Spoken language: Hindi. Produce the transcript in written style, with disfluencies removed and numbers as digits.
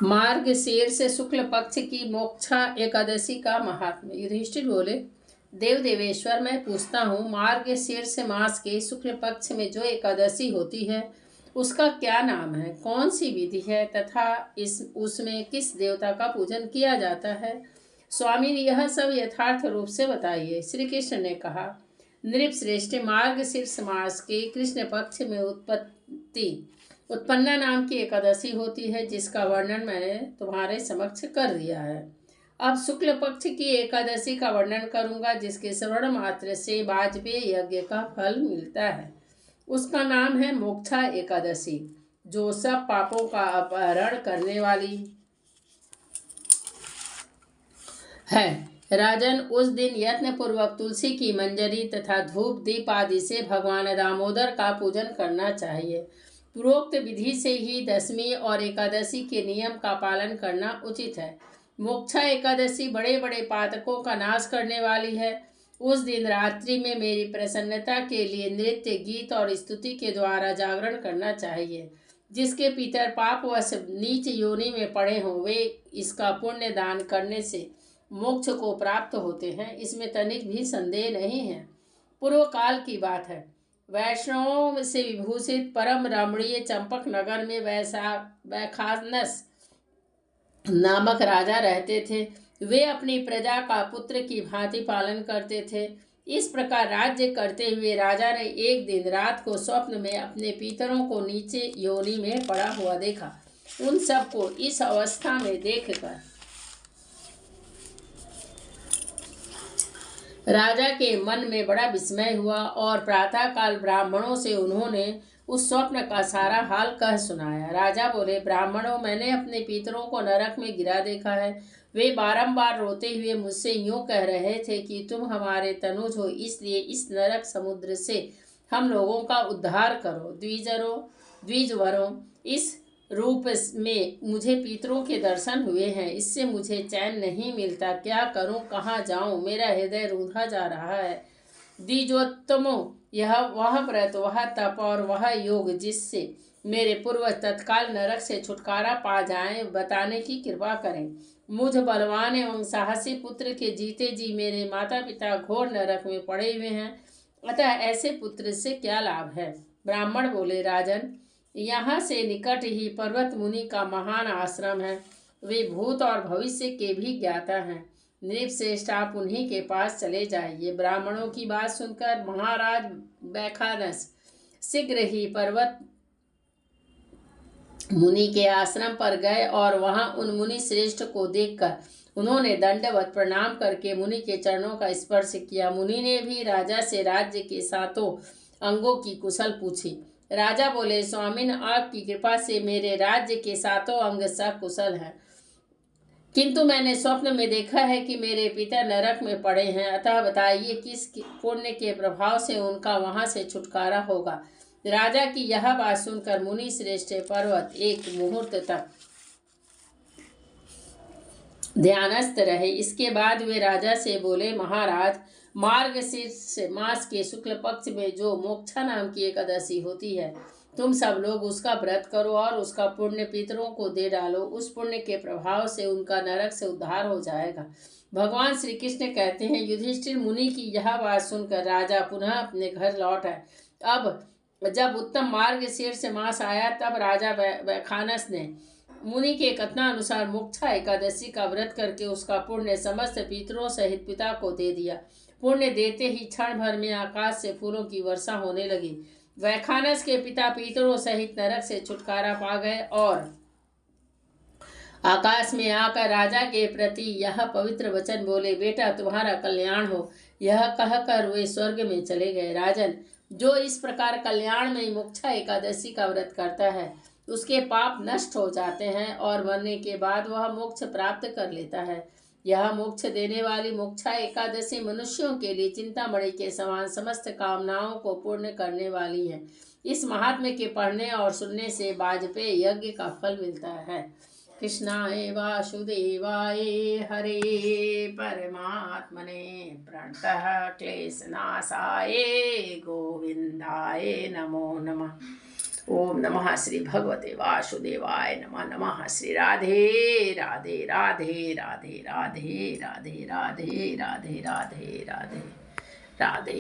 मार्गशीर्ष से शुक्ल पक्ष की मोक्षा एकादशी का महात्म्य। युधिष्ठिर बोले, देव देवेश्वर, मैं पूछता हूँ, मार्गशीर्ष मास के शुक्ल पक्ष में जो एकादशी होती है उसका क्या नाम है, कौन सी विधि है तथा उसमें किस देवता का पूजन किया जाता है? स्वामी, यह सब यथार्थ रूप से बताइए। श्री कृष्ण ने कहा, नृपश्रेष्ठ, मार्गशीर्ष मास के कृष्ण पक्ष में उत्पन्ना नाम की एकादशी होती है, जिसका वर्णन मैंने तुम्हारे समक्ष कर दिया है। अब शुक्ल पक्ष की एकादशी का वर्णन करूंगा, जिसके श्रवण मात्र से वाजपेय यज्ञ का फल मिलता है। उसका नाम है मोक्षा एकादशी, जो सब पापों का अपहरण करने वाली है। राजन, उस दिन यत्न पूर्वक तुलसी की मंजरी तथा धूप दीप आदि से भगवान दामोदर का पूजन करना चाहिए। पूर्वोक्त विधि से ही दशमी और एकादशी के नियम का पालन करना उचित है। मोक्षा एकादशी बड़े बड़े पातकों का नाश करने वाली है। उस दिन रात्रि में मेरी प्रसन्नता के लिए नृत्य, गीत और स्तुति के द्वारा जागरण करना चाहिए। जिसके पितर पापवश नीच योनि में पड़े हों, वे इसका पुण्य दान करने से मोक्ष को प्राप्त होते हैं, इसमें तनिक भी संदेह नहीं है। पूर्व काल की बात है। वैष्णवों से विभूषित परम रमणीय चंपक नगर में वैखानस नामक राजा रहते थे। वे अपनी प्रजा का पुत्र की भांति पालन करते थे। इस प्रकार राज्य करते हुए राजा ने एक दिन रात को स्वप्न में अपने पितरों को नीचे योनि में पड़ा हुआ देखा। उन सबको इस अवस्था में देखकर राजा के मन में बड़ा विस्मय हुआ और प्रातःकाल ब्राह्मणों से उन्होंने उस स्वप्न का सारा हाल कह सुनाया। राजा बोले, ब्राह्मणों, मैंने अपने पितरों को नरक में गिरा देखा है। वे बारंबार रोते हुए मुझसे यूं कह रहे थे कि तुम हमारे तनुज हो, इसलिए इस नरक समुद्र से हम लोगों का उद्धार करो। द्विजवरों, इस रूप में मुझे पितरों के दर्शन हुए हैं, इससे मुझे चैन नहीं मिलता। क्या करूं, कहाँ जाऊं, मेरा हृदय रूंधा जा रहा है। द्विजोत्तमों, यह वह व्रत, वह तप और वह योग जिससे मेरे पूर्वज तत्काल नरक से छुटकारा पा जाएं, बताने की कृपा करें। मुझ बलवान एवं साहसी पुत्र के जीते जी मेरे माता पिता घोर नरक में पड़े हुए हैं, अतः ऐसे पुत्र से क्या लाभ है? ब्राह्मण बोले, राजन, यहाँ से निकट ही पर्वत मुनि का महान आश्रम है। वे भूत और भविष्य के भी ज्ञाता हैं। नृपश्रेष्ठ, आप उन्हीं के पास चले जाइए। ब्राह्मणों की बात सुनकर महाराज वैखानस शीघ्र ही पर्वत मुनि के आश्रम पर गए और वहां उन मुनि श्रेष्ठ को देखकर उन्होंने दंडवत प्रणाम करके मुनि के चरणों का स्पर्श किया। मुनि ने भी राजा से राज्य के सातों अंगों की कुशल पूछी। राजा बोले, स्वामिन, आपकी कृपा से मेरे राज्य के सातों अंग सकुशल हैं, किंतु मैंने स्वप्न में देखा है कि मेरे पिता नरक में पड़े हैं। अतः बताइए, किस पुण्य के प्रभाव से उनका वहां से छुटकारा होगा? राजा की यह बात सुनकर मुनि श्रेष्ठ पर्वत एक मुहूर्त तक ध्यानस्थ रहे। इसके बाद वे राजा से बोले, महाराज, मार्गशीर्ष मास के शुक्ल पक्ष में जो मोक्षा नाम की एकादशी होती है, तुम सब लोग उसका व्रत करो और उसका पुण्य पितरों को दे डालो। उस पुण्य के प्रभाव से उनका नरक से उद्धार हो जाएगा। भगवान श्री कृष्ण कहते हैं, युधिष्ठिर मुनि की यह बात सुनकर राजा पुनः अपने घर लौट आए। अब जब उत्तम मार्गशीर्ष मास आया, तब राजा वैखानस ने मुनि के कथनानुसार मोक्षा एकादशी का व्रत करके उसका पुण्य समस्त पितरों सहित पिता को दे दिया। पुण्य देते ही क्षण भर में आकाश से फूलों की वर्षा होने लगी। वैखानस के पिता पितरों सहित नरक से छुटकारा पा गए और आकाश में आकर राजा के प्रति यह पवित्र वचन बोले, बेटा, तुम्हारा कल्याण हो। यह कहकर वे स्वर्ग में चले गए। राजन, जो इस प्रकार कल्याण में मोक्षा एकादशी का व्रत करता है, उसके पाप नष्ट हो जाते हैं और मरने के बाद वह मोक्ष प्राप्त कर लेता है। यह मोक्ष देने वाली मोक्षा एकादशी मनुष्यों के लिए चिंतामणि के समान समस्त कामनाओं को पूर्ण करने वाली है। इस महात्म्य के पढ़ने और सुनने से वाजपेय यज्ञ का फल मिलता है। कृष्णाय वासुदेवाय हरे परमात्मने प्रणतः क्लेशनाशाय गोविंदाय नमो नमः। ओम नमः श्री भगवते वासुदेवाय नमः। नमः श्री राधे राधे राधे राधे राधे राधे राधे राधे राधे राधे राधे।